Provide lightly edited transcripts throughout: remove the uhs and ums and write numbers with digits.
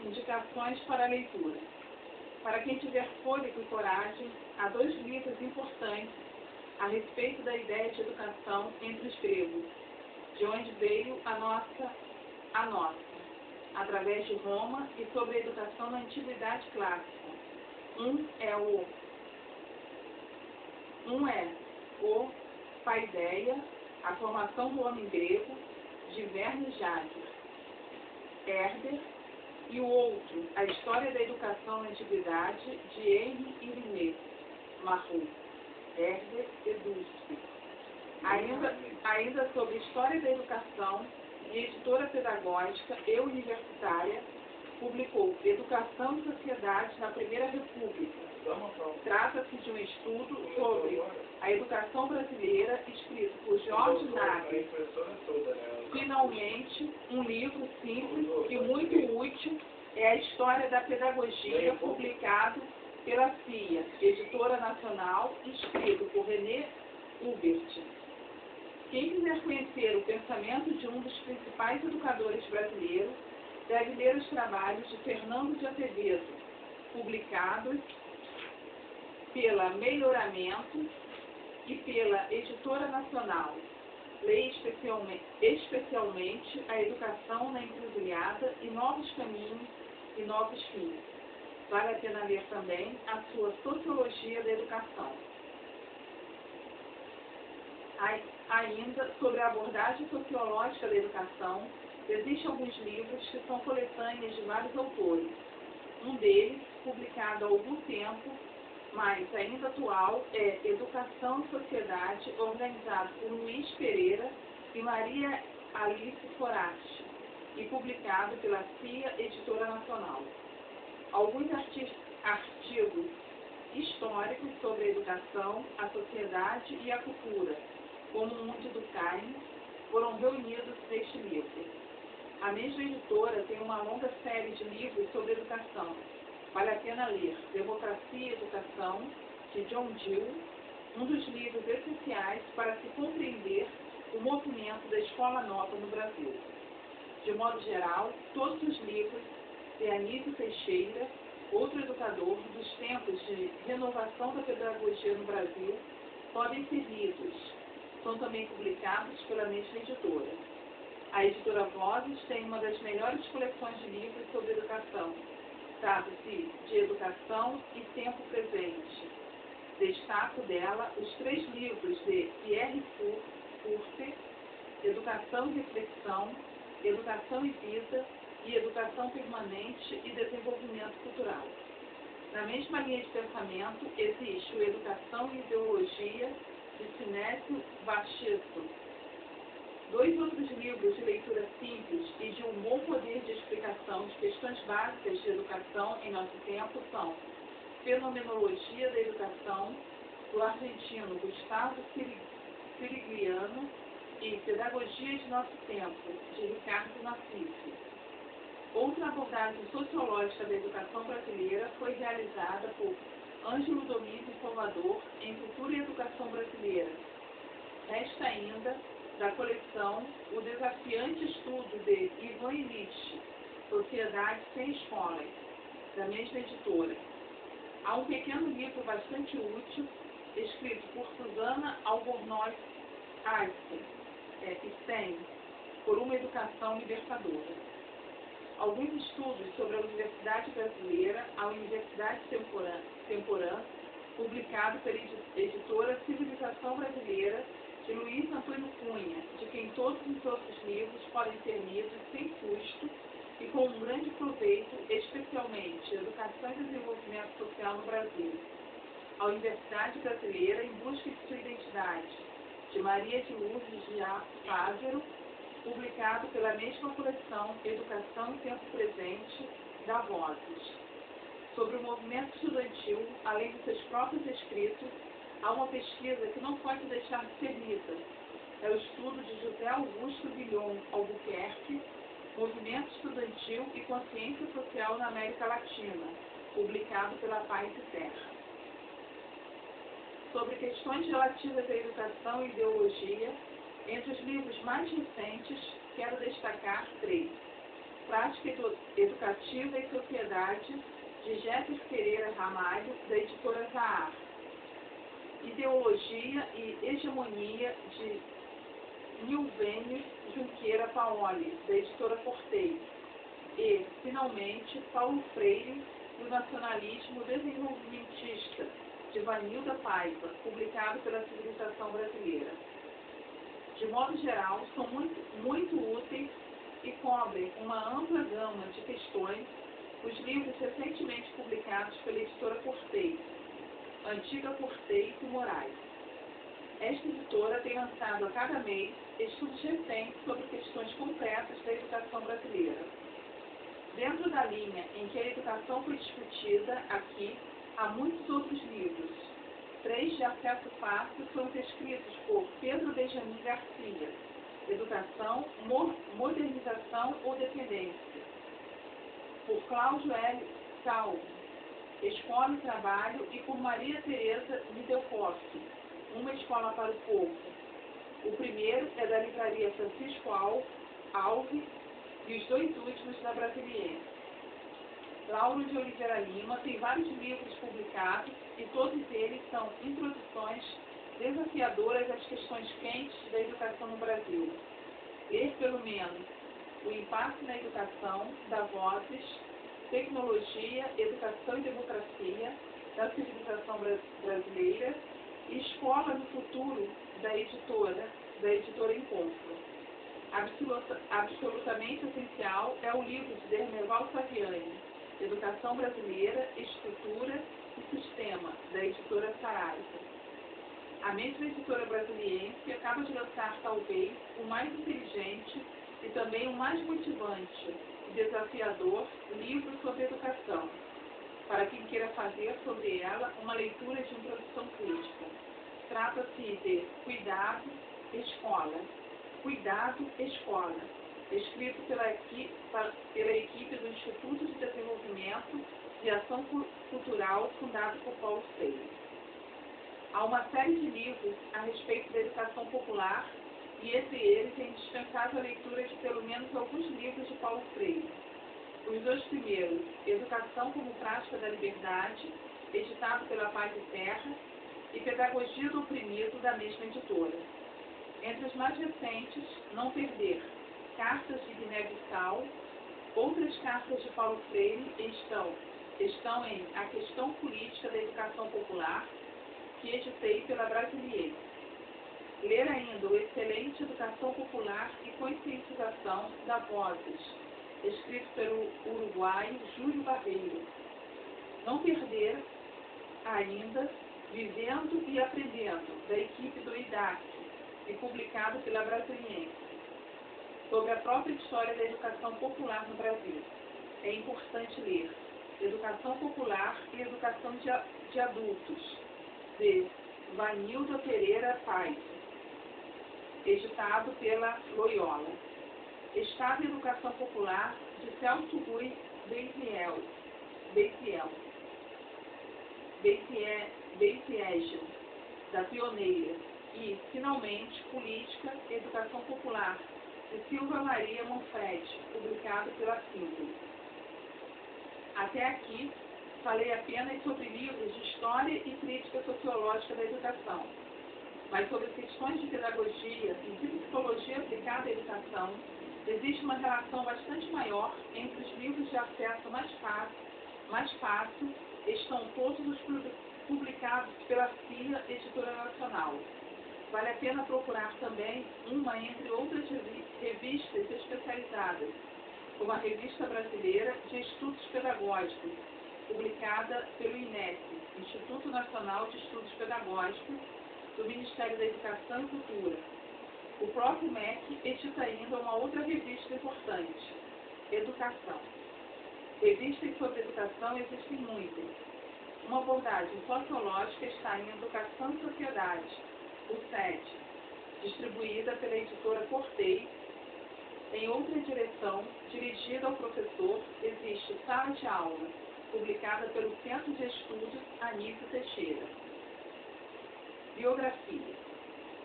Indicações para a leitura. Para quem tiver fôlego e coragem, há 2 livros importantes a respeito da ideia de educação entre os gregos, de onde veio a nossa, através de Roma, e sobre a educação na Antiguidade Clássica. Um é o Paideia, a formação do homem grego, de Verne Jagger, Herder, e o outro, a história da educação na Antiguidade, de Henri Irineu Marrou, Herder e Dulce. Ainda sobre história da educação, e editora pedagógica e universitária, publicou Educação e Sociedade na Primeira República. Trata-se de um estudo sobre a educação brasileira, escrito por Jorge Nagel. Finalmente, um livro simples e muito útil é a História da Pedagogia, publicado pela CIA, editora nacional, escrito por René Hubert. Quem quiser conhecer o pensamento de um dos principais educadores brasileiros, deve ler os trabalhos de Fernando de Azevedo, publicados pela Melhoramento e pela Editora Nacional. Leia especialmente a Educação na Encruzilhada e Novos Caminhos e Novos Fins. Vale a pena ler também a sua Sociologia da Educação. Ainda sobre a abordagem sociológica da educação, existem alguns livros que são coletâneas de vários autores. Um deles, publicado há algum tempo, mas ainda atual, é Educação e Sociedade, organizado por Luiz Pereira e Maria Alice Forasti, e publicado pela CIA, Editora Nacional. Alguns artigos históricos sobre a educação, a sociedade e a cultura, como o Mundo do Caim, foram reunidos neste livro. A mesma editora tem uma longa série de livros sobre educação. Vale a pena ler Democracia e Educação, de John Dewey, um dos livros essenciais para se compreender o movimento da Escola Nova no Brasil. De modo geral, todos os livros de Anísio Teixeira, outro educador dos tempos de renovação da pedagogia no Brasil, podem ser lidos. São também publicados pela mesma editora. A editora Vozes tem uma das melhores coleções de livros sobre educação. Trata-se de Educação e Tempo Presente. Destaco dela os 3 livros de Pierre Furter, Educação e Reflexão, Educação e Vida e Educação Permanente e Desenvolvimento Cultural. Na mesma linha de pensamento, existe o Educação e Ideologia, de Sinésio Bacheto. 2 outros livros de leitura simples e de um bom poder de explicação de questões básicas de educação em nosso tempo são Fenomenologia da Educação, do argentino Gustavo Sirigliano, e Pedagogia de Nosso Tempo, de Ricardo Nassif. Outra abordagem sociológica da educação brasileira foi realizada por Ângelo Domingos Salvador, em Cultura e Educação Brasileira. Resta ainda, da coleção, o desafiante estudo de Ivan Illich, Sociedade Sem Escolas, da mesma editora. Há um pequeno livro bastante útil, escrito por Susana Albornoz Stein, por uma educação libertadora. Alguns estudos sobre a Universidade Brasileira, a Universidade Temporã, publicado pela editora Civilização Brasileira, de Luiz Antônio Cunha, de quem todos os outros livros podem ser lidos sem custo e com um grande proveito, especialmente Educação e Desenvolvimento Social no Brasil. A Universidade Brasileira em Busca de Sua Identidade, de Maria de Lourdes de Fávero, publicado pela mesma coleção Educação e Tempo Presente, da Vozes. Sobre o movimento estudantil, além de seus próprios escritos, há uma pesquisa que não pode deixar de ser lida. É o estudo de José Augusto Bilhon Albuquerque, Movimento Estudantil e Consciência Social na América Latina, publicado pela Paz e Terra. Sobre questões relativas à educação e ideologia, entre os livros mais recentes, quero destacar 3. Prática Educativa e Sociedade, de Jefferson Pereira Ramalho, da editora Zahar. Ideologia e Hegemonia, de Nilvênio Junqueira Paoli, da editora Cortei. E, finalmente, Paulo Freire e o Nacionalismo Desenvolvimentista, de Vanilda Paiva, publicado pela Civilização Brasileira. De modo geral, são muito úteis e cobrem uma ampla gama de questões os livros recentemente publicados pela editora Cortei, antiga Cortei e Moraes. Esta editora tem lançado a cada mês estudos recentes sobre questões concretas da educação brasileira. Dentro da linha em que a educação foi discutida aqui, há muitos outros livros. 3 de acesso fácil foram escritos por Pedro Benjamin Garcia, Educação, Modernização ou Dependência, por Cláudio L. Salvo, Escola e Trabalho, e por Maria Tereza Midelkoff, Uma Escola para o Povo. O primeiro é da livraria Francisco Alves e os 2 últimos da Brasiliense. Lauro de Oliveira Lima tem vários livros publicados e todos eles são introduções desafiadoras às questões quentes da educação no Brasil. Ler pelo menos O Impacto na Educação, da Vozes, Tecnologia, Educação e Democracia, da Civilização Brasileira, e Escola no Futuro, da editora Encontro. Absolutamente essencial é o livro de Dermeval Saviani, Educação Brasileira, Estrutura e Sistema, da editora Saraiva. A mesma editora brasiliense acaba de lançar, talvez, o mais inteligente e também o mais motivante e desafiador livro sobre educação, para quem queira fazer sobre ela uma leitura de introdução crítica. Trata-se de Cuidado, Escola. Cuidado, Escola, escrito pela equipe do Instituto de Desenvolvimento e Ação Cultural, fundado por Paulo Freire. Há uma série de livros a respeito da educação popular e, entre eles, é indispensável a leitura de pelo menos alguns livros de Paulo Freire. Os 2 primeiros, Educação como Prática da Liberdade, editado pela Paz e Terra, e Pedagogia do Oprimido, da mesma editora. Entre os mais recentes, Não Perder, Cartas de Guiné-Bissau, outras cartas de Paulo Freire estão em A Questão Política da Educação Popular, que editei pela Brasiliense. Ler ainda o excelente Educação Popular e Conscientização, da Vozes, escrito pelo uruguaio Júlio Barreiro. Não perder ainda Vivendo e Aprendendo, da equipe do IDAC, e publicado pela Brasiliense, sobre a própria história da educação popular no Brasil. É importante ler Educação Popular e Educação de Adultos, de Vanilda Pereira Paiva, editado pela Loyola. Estado e Educação Popular, de Celso Rui Beziel, da Pioneira. E, finalmente, Política e Educação Popular, de Silva Maria Manfredi, publicado pela Símbolo. Até aqui, falei apenas sobre livros de História e Crítica Sociológica da Educação, mas sobre questões de pedagogia e de psicologia aplicada à educação, existe uma relação bastante maior entre os livros de acesso mais fácil, estão todos os publicados pela CIA, Editora Nacional. Vale a pena procurar também uma entre outras revistas especializadas, como a Revista Brasileira de Estudos Pedagógicos, publicada pelo INEP, Instituto Nacional de Estudos Pedagógicos, do Ministério da Educação e Cultura. O próprio MEC edita ainda uma outra revista importante, Educação. Revistas sobre educação existem muitas. Uma abordagem sociológica está em Educação e Sociedade, o SED, distribuída pela editora Cortei. Em outra direção, dirigida ao professor, existe Sala de Aula, publicada pelo Centro de Estudos Anísio Teixeira. Biografia.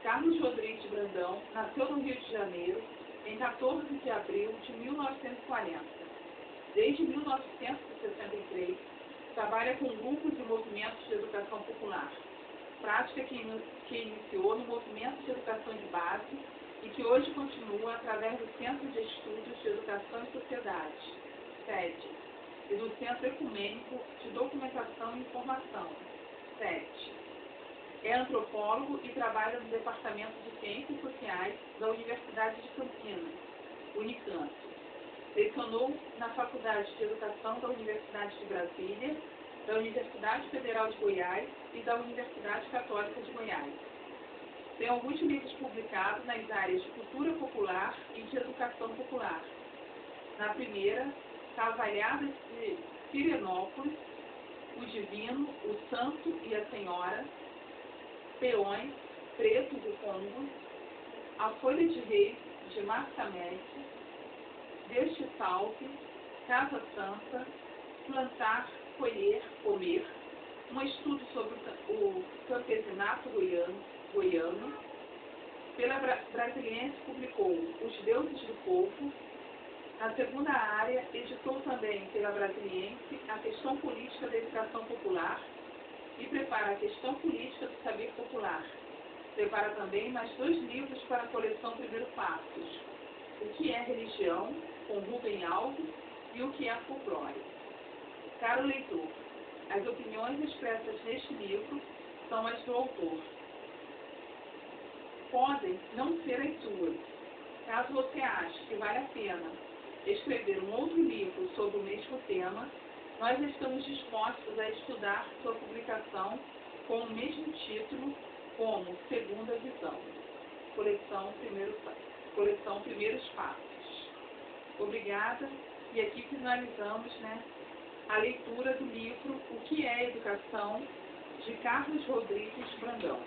Carlos Rodrigues Brandão nasceu no Rio de Janeiro em 14 de abril de 1940. Desde 1963, trabalha com grupos e movimentos de educação popular, prática que iniciou no movimento de educação de base e que hoje continua através do Centro de Estudos de Educação e Sociedade, SED, e do Centro Ecumênico de Documentação e Informação, CET. É antropólogo e trabalha no Departamento de Ciências Sociais da Universidade de Campinas, Unicamp. Lecionou na Faculdade de Educação da Universidade de Brasília, da Universidade Federal de Goiás e da Universidade Católica de Goiás. Tem alguns livros publicados nas áreas de cultura popular e de educação popular. Na primeira, Cavalhadas de Sirenópolis, O Divino, o Santo e a Senhora, Peões, Pretos e Congos, A Folha de Reis, de Marta Messi, Deus te salve, Casa Santa, Plantar, Colher, Comer, um estudo sobre o campesinato goiano. Pela Brasiliense publicou Os Deuses do Povo. Na segunda área, editou também pela Brasiliense a Questão Política da Educação Popular e prepara a Questão Política do Saber Popular. Prepara também mais 2 livros para a coleção Primeiro Passos, O que é Religião, com Rubem Alves, e O que é Folclore. Caro leitor, as opiniões expressas neste livro são as do autor. Podem não ser as suas. Caso você ache que vale a pena escrever um outro livro sobre o mesmo tema, nós estamos dispostos a estudar sua publicação com o mesmo título, como Segunda Visão, coleção Primeiros Passos. Obrigada, e aqui finalizamos, a leitura do livro O que é Educação, de Carlos Rodrigues Brandão.